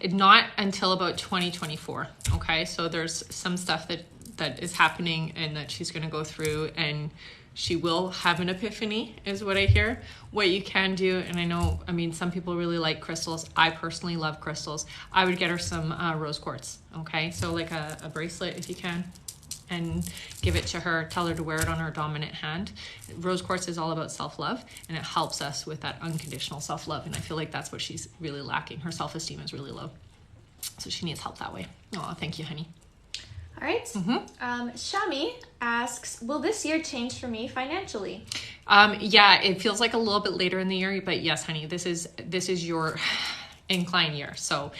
not until about 2024. Okay. So there's some stuff that is happening and that she's going to go through, and she will have an epiphany is what I hear. What you can do, and I mean, some people really like crystals. I personally love crystals. I would get her some rose quartz. Okay. So like a bracelet if you can, and give it to her. Tell her to wear it on her dominant hand. Rose quartz is all about self-love, and it helps us with that unconditional self-love. And I feel like that's what she's really lacking. Her self-esteem is really low, so she needs help that way. Oh, thank you, honey. All right. Shami asks, "Will this year change for me financially?" Yeah, it feels like a little bit later in the year, but yes, honey, this is your incline year. So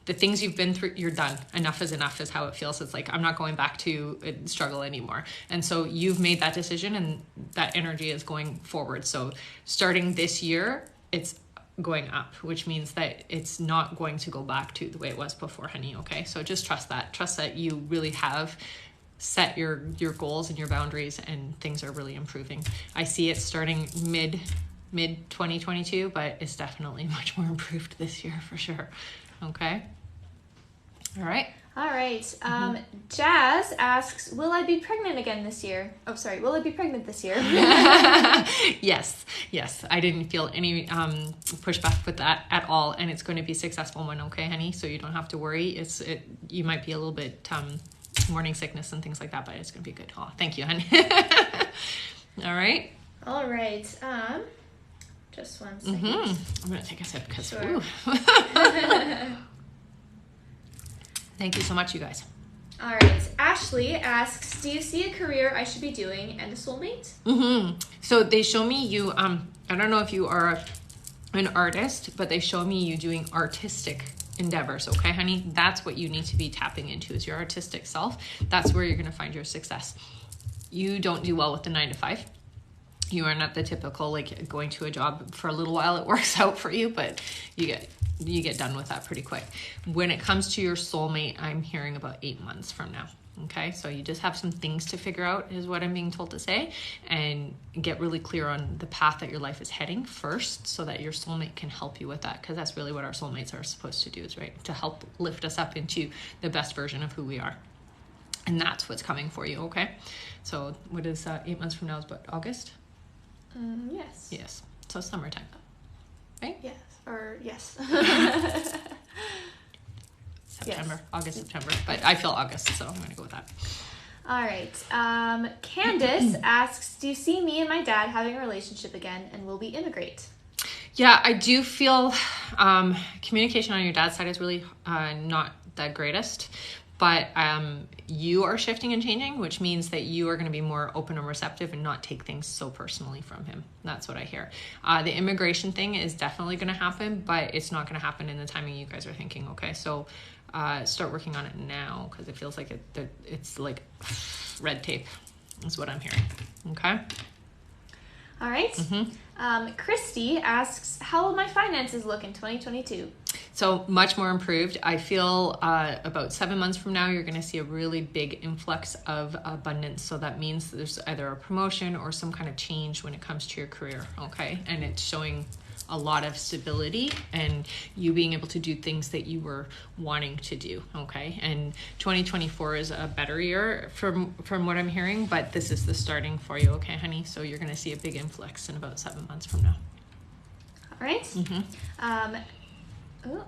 the things you've been through, you're done. Enough is how it feels. It's like, I'm not going back to struggle anymore. And so you've made that decision, and that energy is going forward. So starting this year, it's going up, which means that it's not going to go back to the way it was before, honey. Okay. So just trust that you really have set your goals and your boundaries, and things are really improving. I see it starting mid 2022, but it's definitely much more improved this year for sure. Okay. All right. All right. Jazz asks, "Will I be pregnant again this year?" Oh, sorry. Will I be pregnant this year? Yes. I didn't feel any pushback with that at all, and it's going to be a successful one. Okay, honey. So you don't have to worry. You might be a little bit morning sickness and things like that, but it's going to be good. Oh, thank you, honey. All right. All right. Just one second. I'm going to take a sip because. Sure. Thank you so much, you guys. All right. Ashley asks, "Do you see a career I should be doing and a soulmate?" So they show me you, I don't know if you are an artist, but they show me you doing artistic endeavors. Okay, honey? That's what you need to be tapping into, is your artistic self. That's where you're going to find your success. You don't do well with the 9 to 5. You are not the typical, like, going to a job for a little while, it works out for you, but you get done with that pretty quick. When it comes to your soulmate, I'm hearing about 8 months from now. Okay, so you just have some things to figure out, is what I'm being told to say, and get really clear on the path that your life is heading first, so that your soulmate can help you with that, because that's really what our soulmates are supposed to do, is right, to help lift us up into the best version of who we are. And that's what's coming for you, okay? So what is 8 months from now is what, August? Yes. Yes. So summertime, right? Yes. Or yes. September, Yes. August, September. But I feel August, so I'm going to go with that. All right. Candace asks, do you see me and my dad having a relationship again, and will we immigrate? Yeah, I do feel communication on your dad's side is really not the greatest, but you are shifting and changing, which means that you are going to be more open and receptive and not take things so personally from him. That's what I hear. The immigration thing is definitely going to happen, but it's not going to happen in the timing you guys are thinking, okay? So start working on it now, because it feels like it's like red tape is what I'm hearing, okay? All right. Christy asks, how will my finances look in 2022? So much more improved. I feel about 7 months from now, you're going to see a really big influx of abundance. So that means there's either a promotion or some kind of change when it comes to your career, okay? And it's showing a lot of stability and you being able to do things that you were wanting to do, okay? And 2024 is a better year from what I'm hearing, but this is the starting for you, okay, honey? So you're going to see a big influx in about 7 months from now. All right. Oh,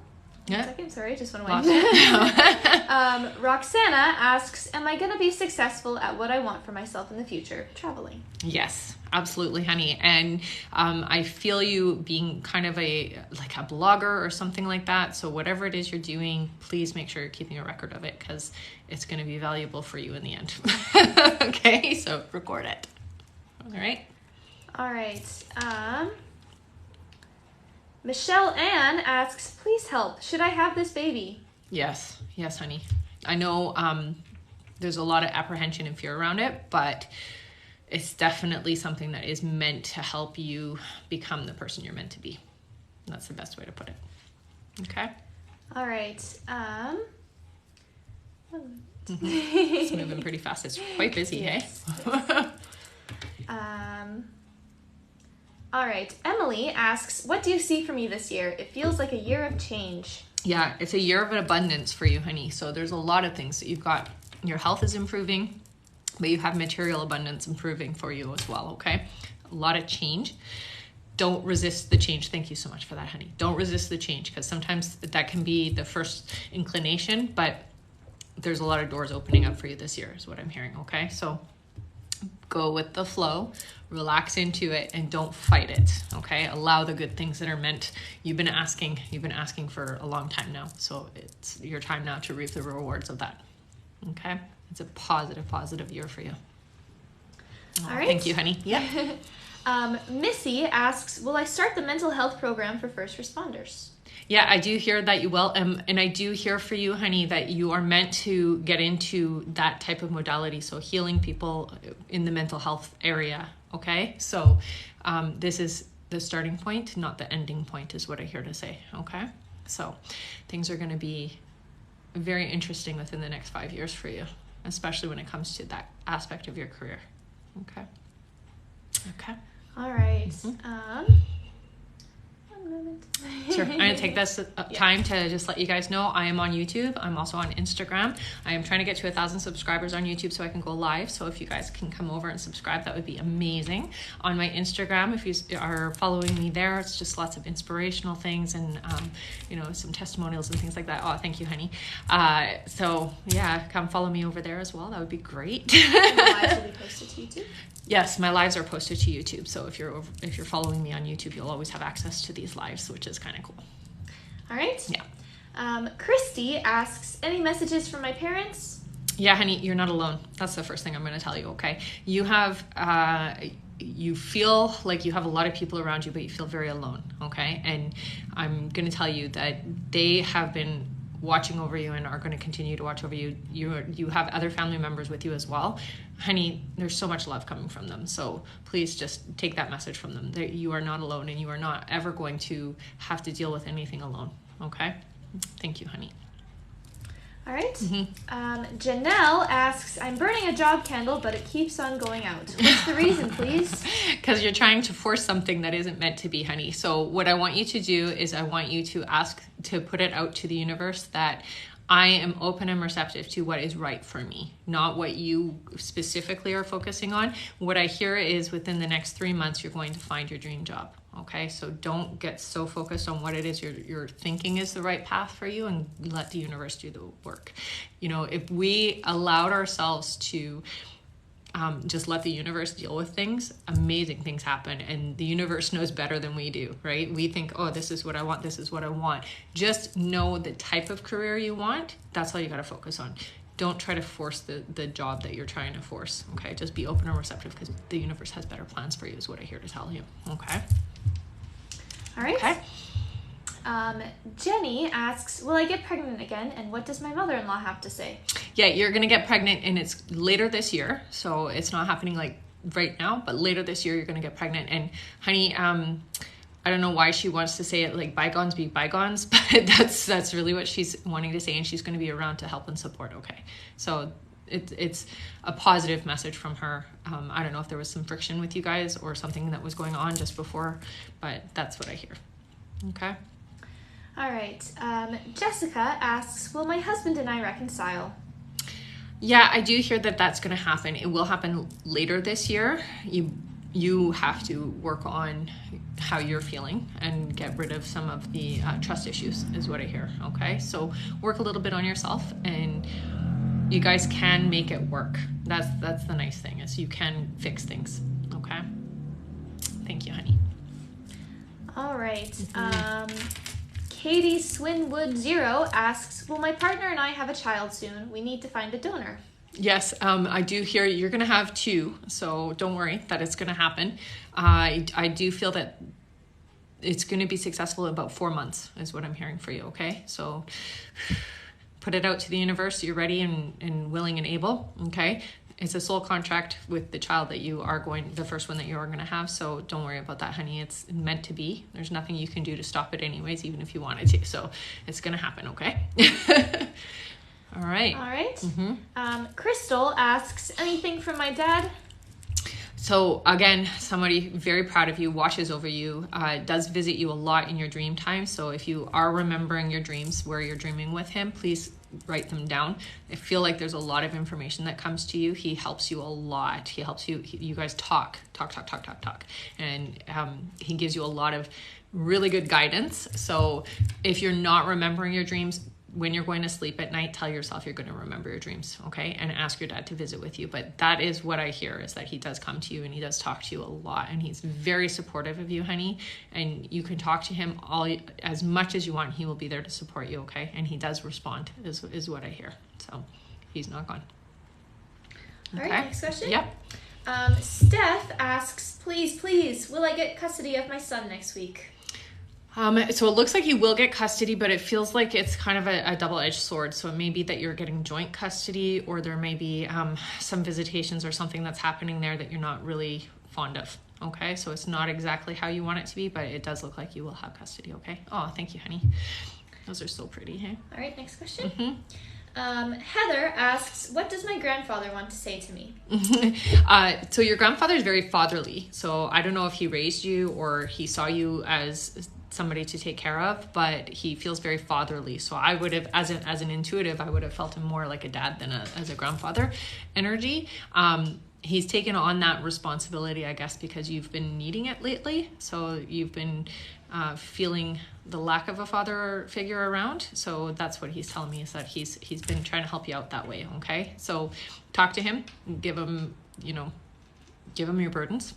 Yeah. 1 second. Sorry, just want to wind Roxana asks, am I going to be successful at what I want for myself in the future? Traveling. Yes, absolutely, honey. And I feel you being kind of a blogger or something like that. So whatever it is you're doing, please make sure you're keeping a record of it, because it's going to be valuable for you in the end. Okay, so record it. All right. All right. Michelle Ann asks, please help. Should I have this baby? Yes, honey. I know there's a lot of apprehension and fear around it, but it's definitely something that is meant to help you become the person you're meant to be. And that's the best way to put it. Okay? All right. It's moving pretty fast. It's quite busy, Yes. hey? All right. Emily asks, what do you see for me this year? It feels like a year of change. Yeah, it's a year of abundance for you, honey. So there's a lot of things that you've got. Your health is improving, but you have material abundance improving for you as well, okay? A lot of change. Don't resist the change. Thank you so much for that, honey. Don't resist the change, because sometimes that can be the first inclination, but there's a lot of doors opening up for you this year is what I'm hearing, okay? So go with the flow, relax into it, and don't fight it, okay? Allow the good things that are meant. You've been asking for a long time now, so it's your time now to reap the rewards of that, okay? It's a positive year for you. All right. Thank you, honey. Yeah. Missy asks, will I start the mental health program for first responders? Yeah, I do hear that you will. And I do hear for you, honey, that you are meant to get into that type of modality. So healing people in the mental health area. Okay. So this is the starting point, not the ending point, is what I hear to say. Okay. So things are going to be very interesting within the next 5 years for you, especially when it comes to that aspect of your career. Okay. Okay. All right. One moment. Sure. I'm going to take this time to just let you guys know I am on YouTube. I'm also on Instagram. I am trying to get to 1,000 subscribers on YouTube so I can go live. So if you guys can come over and subscribe, that would be amazing. On my Instagram, if you are following me there, it's just lots of inspirational things and, some testimonials and things like that. Oh, thank you, honey. So yeah, come follow me over there as well. That would be great. And the lives will be posted to YouTube? Yes, my lives are posted to YouTube. So if you're following me on YouTube, you'll always have access to these lives, which is kind of cool. All right. Yeah. Christy asks, any messages from my parents? Yeah, honey, you're not alone. That's the first thing I'm going to tell you, okay? You feel like you have a lot of people around you, but you feel very alone, okay? And I'm going to tell you that they have been watching over you and are going to continue to watch over you. You have other family members with you as well. Honey, there's so much love coming from them. So please just take that message from them. That you are not alone and you are not ever going to have to deal with anything alone. Okay? Thank you, honey. All right. Janelle asks, I'm burning a job candle, but it keeps on going out. What's the reason, please? Because you're trying to force something that isn't meant to be, honey. So what I want you to do is I want you to ask to put it out to the universe that I am open and receptive to what is right for me, not what you specifically are focusing on. What I hear is within the next 3 months, you're going to find your dream job. Okay, so don't get so focused on what it is you're thinking is the right path for you, and let the universe do the work. You know, if we allowed ourselves to just let the universe deal with things, amazing things happen, and the universe knows better than we do, right? We think, oh, this is what I want, this is what I want. Just know the type of career you want. That's all you got to focus on. Don't try to force the job that you're trying to force. Okay, just be open and receptive, because the universe has better plans for you, is what I hear to tell you. Okay. All right. Okay. Jenny asks, will I get pregnant again? And what does my mother-in-law have to say? Yeah, you're going to get pregnant, and it's later this year. So it's not happening like right now, but later this year, you're going to get pregnant. And honey, I don't know why she wants to say it like bygones be bygones, but that's really what she's wanting to say. And she's going to be around to help and support. Okay. So it's a positive message from her. I don't know if there was some friction with you guys or something that was going on just before, but that's what I hear. Okay. All right. Jessica asks, will my husband and I reconcile? Yeah, I do hear that that's going to happen. It will happen later this year. You have to work on how you're feeling and get rid of some of the trust issues, is what I hear. Okay. So work a little bit on yourself, and you guys can make it work. That's the nice thing, is you can fix things. Okay. Thank you, honey. All right. Katie Swinwood 0 asks, will my partner and I have a child soon? We need to find a donor. Yes, I do hear you're going to have 2, so don't worry that it's going to happen. I do feel that it's going to be successful in about 4 months, is what I'm hearing for you. Okay, so put it out to the universe. You're ready and willing and able. Okay. It's a soul contract with the child that you are the first one that you are going to have. So don't worry about that, honey. It's meant to be. There's nothing you can do to stop it anyways, even if you wanted to. So it's going to happen. Okay. All right. All right. Crystal asks, anything from my dad? So again, somebody very proud of you, watches over you, does visit you a lot in your dream time. So if you are remembering your dreams where you're dreaming with him, please write them down. I feel like there's a lot of information that comes to you. He helps you a lot. He helps you. You guys talk. And he gives you a lot of really good guidance. So if you're not remembering your dreams, when you're going to sleep at night, tell yourself you're going to remember your dreams, okay? And ask your dad to visit with you. But that is what I hear, is that he does come to you and he does talk to you a lot. And he's very supportive of you, honey. And you can talk to him as much as you want. He will be there to support you, okay? And he does respond, is what I hear. So he's not gone. Okay. All right, next question. Yep. Steph asks, please, will I get custody of my son next week? So it looks like you will get custody, but it feels like it's kind of a double-edged sword. So it may be that you're getting joint custody, or there may be some visitations or something that's happening there that you're not really fond of. Okay, so it's not exactly how you want it to be, but it does look like you will have custody. Okay. Oh, thank you, honey. Those are so pretty. Hey. All right, next question. Heather asks, what does my grandfather want to say to me? So your grandfather is very fatherly. So I don't know if he raised you or he saw you as somebody to take care of, but he feels very fatherly. So I would have, as an intuitive, I would have felt him more like a dad than as a grandfather energy. He's taken on that responsibility, I guess, because you've been needing it lately. So you've been feeling the lack of a father figure around. So that's what he's telling me, is that he's been trying to help you out that way. Okay. So talk to him, give him your burdens.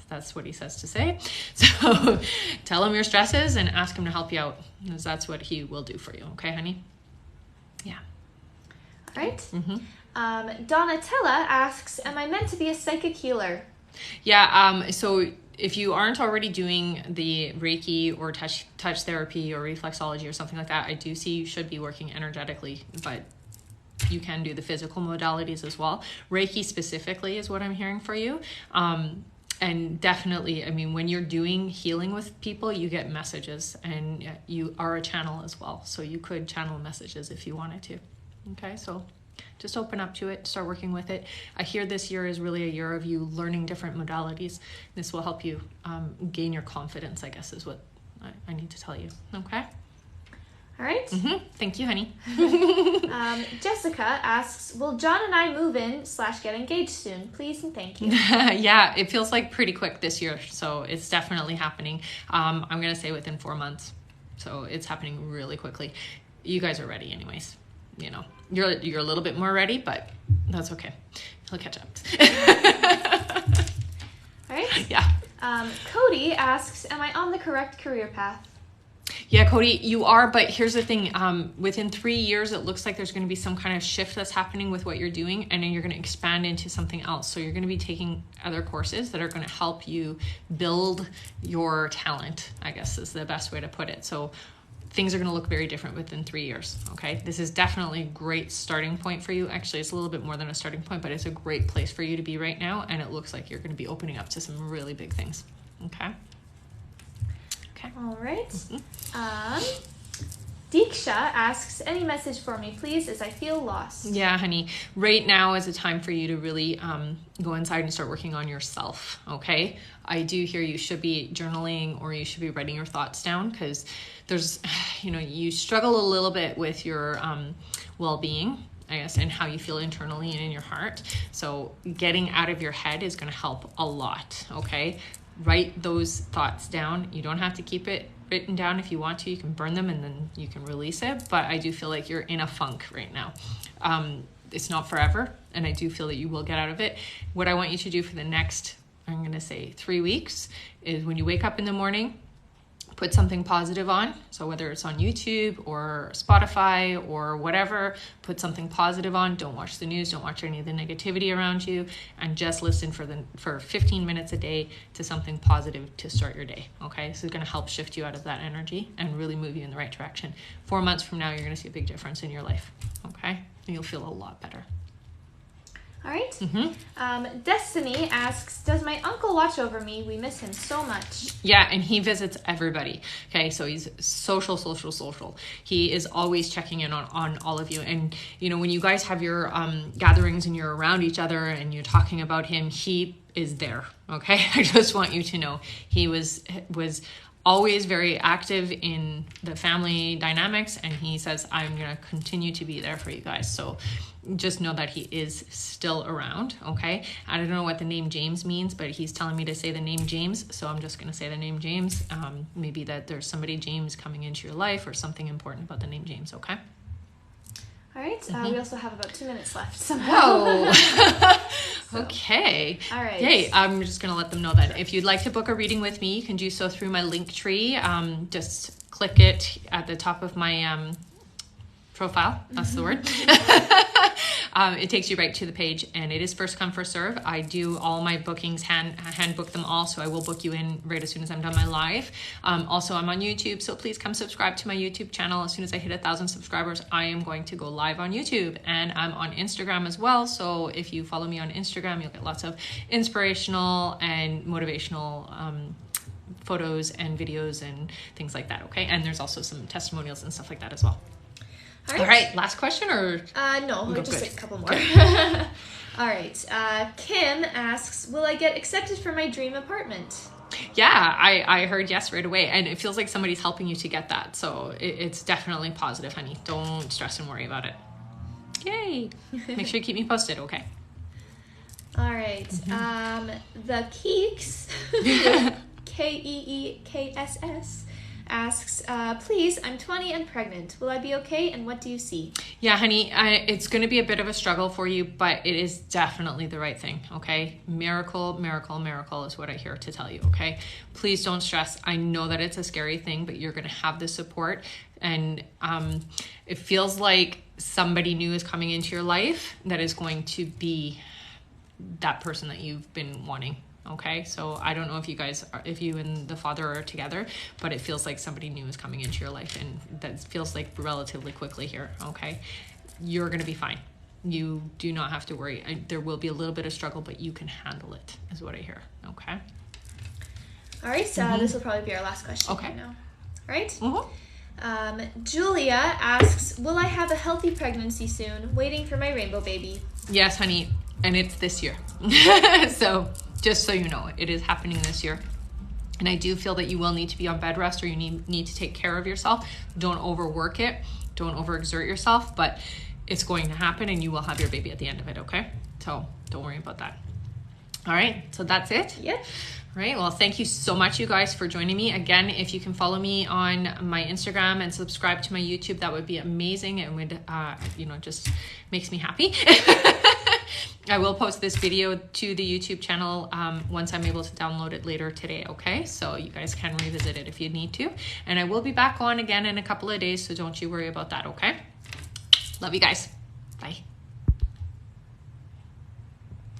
That's what he says to say. So tell him your stresses and ask him to help you out, because that's what he will do for you. Okay, honey? Yeah. All right. Donatella asks, am I meant to be a psychic healer? Yeah. So if you aren't already doing the Reiki or touch therapy or reflexology or something like that, I do see you should be working energetically, but you can do the physical modalities as well. Reiki specifically is what I'm hearing for you. And definitely, I mean, when you're doing healing with people, you get messages, and you are a channel as well. So you could channel messages if you wanted to. Okay, so just open up to it, start working with it. I hear this year is really a year of you learning different modalities. This will help you gain your confidence, I guess, is what I need to tell you. Okay? All right. Thank you, honey. Jessica asks, will John and I move in / get engaged soon? Please and thank you. Yeah, it feels like pretty quick this year, so it's definitely happening. I'm going to say within 4 months. So it's happening really quickly. You guys are ready anyways. You know, you're a little bit more ready, but that's okay. He'll catch up. All right. Yeah. Cody asks, am I on the correct career path? Yeah, Cody, you are, but here's the thing. Within 3 years, it looks like there's going to be some kind of shift that's happening with what you're doing, and then you're going to expand into something else. So you're going to be taking other courses that are going to help you build your talent, I guess is the best way to put it. So things are going to look very different within 3 years, okay? This is definitely a great starting point for you. Actually, it's a little bit more than a starting point, but it's a great place for you to be right now, and it looks like you're going to be opening up to some really big things, okay? Okay. All right. Deeksha asks, any message for me, please, as I feel lost? Yeah, honey. Right now is a time for you to really go inside and start working on yourself, okay? I do hear you should be journaling or you should be writing your thoughts down because there's, you struggle a little bit with your well-being, I guess, and how you feel internally and in your heart. So getting out of your head is going to help a lot, okay? Write those thoughts down. You don't have to keep it written down. If you want to, you can burn them and then you can release it. But I do feel like you're in a funk right now. It's not forever, and I do feel that you will get out of it. What I want you to do for the next, I'm going to say 3 weeks, is when you wake up in the morning, put something positive on. So whether it's on YouTube or Spotify or whatever, put something positive on. Don't watch the news. Don't watch any of the negativity around you, and just listen for 15 minutes a day to something positive to start your day. Okay, so it's going to help shift you out of that energy and really move you in the right direction. 4 months from now, you're going to see a big difference in your life. Okay, and you'll feel a lot better. All right. Destiny asks, does my uncle watch over me? We miss him so much. Yeah, and he visits everybody. Okay, so he's social. He is always checking in on all of you. And, when you guys have your gatherings and you're around each other and you're talking about him, he is there. Okay, I just want you to know he was always very active in the family dynamics, and he says, I'm going to continue to be there for you guys. So just know that he is still around, okay? I don't know what the name James means, but he's telling me to say the name James, so I'm just going to say the name James. Maybe that there's somebody James coming into your life or something important about the name James, okay? All right. We also have about 2 minutes left somehow. Whoa. Okay. All right. Yay. I'm just going to let them know that if you'd like to book a reading with me, you can do so through my Linktree. Just click it at the top of my profile. That's the word. It takes you right to the page, and it is first come, first serve. I do all my bookings, hand book them all, so I will book you in right as soon as I'm done my live. Also, I'm on YouTube, so please come subscribe to my YouTube channel. As soon as I hit 1,000 subscribers, I am going to go live on YouTube, and I'm on Instagram as well. So if you follow me on Instagram, you'll get lots of inspirational and motivational photos and videos and things like that, okay? And there's also some testimonials and stuff like that as well. All right, last question or? No, just a couple more. All right, Kim asks, will I get accepted for my dream apartment? Yeah, I heard yes right away, and it feels like somebody's helping you to get that, so it's definitely positive, honey. Don't stress and worry about it. Yay! Make sure you keep me posted, okay? All right, the Keeks, KEEKSS, asks, please, I'm 20 and pregnant. Will I be okay, and what do you see? Yeah, honey, it's going to be a bit of a struggle for you, but it is definitely the right thing, okay? Miracle is what I hear to tell you, okay? Please don't stress. I know that it's a scary thing, but you're going to have the support, and it feels like somebody new is coming into your life that is going to be that person that you've been wanting. Okay, so I don't know if you and the father are together, but it feels like somebody new is coming into your life, and that feels like relatively quickly here, okay? You're going to be fine. You do not have to worry. There will be a little bit of struggle, but you can handle it, is what I hear, okay? All right, so this will probably be our last question. Okay. Now. All right? Julia asks, will I have a healthy pregnancy soon? Waiting for my rainbow baby. Yes, honey, and it's this year. So just so you know, it is happening this year. And I do feel that you will need to be on bed rest, or you need to take care of yourself. Don't overwork it. Don't overexert yourself, but it's going to happen and you will have your baby at the end of it, okay? So don't worry about that. All right, so that's it. Yep. All right, well, thank you so much, you guys, for joining me. Again, if you can follow me on my Instagram and subscribe to my YouTube, that would be amazing. It would, just makes me happy. I will post this video to the YouTube channel once I'm able to download it later today, okay? So you guys can revisit it if you need to. And I will be back on again in a couple of days, so don't you worry about that, okay? Love you guys. Bye.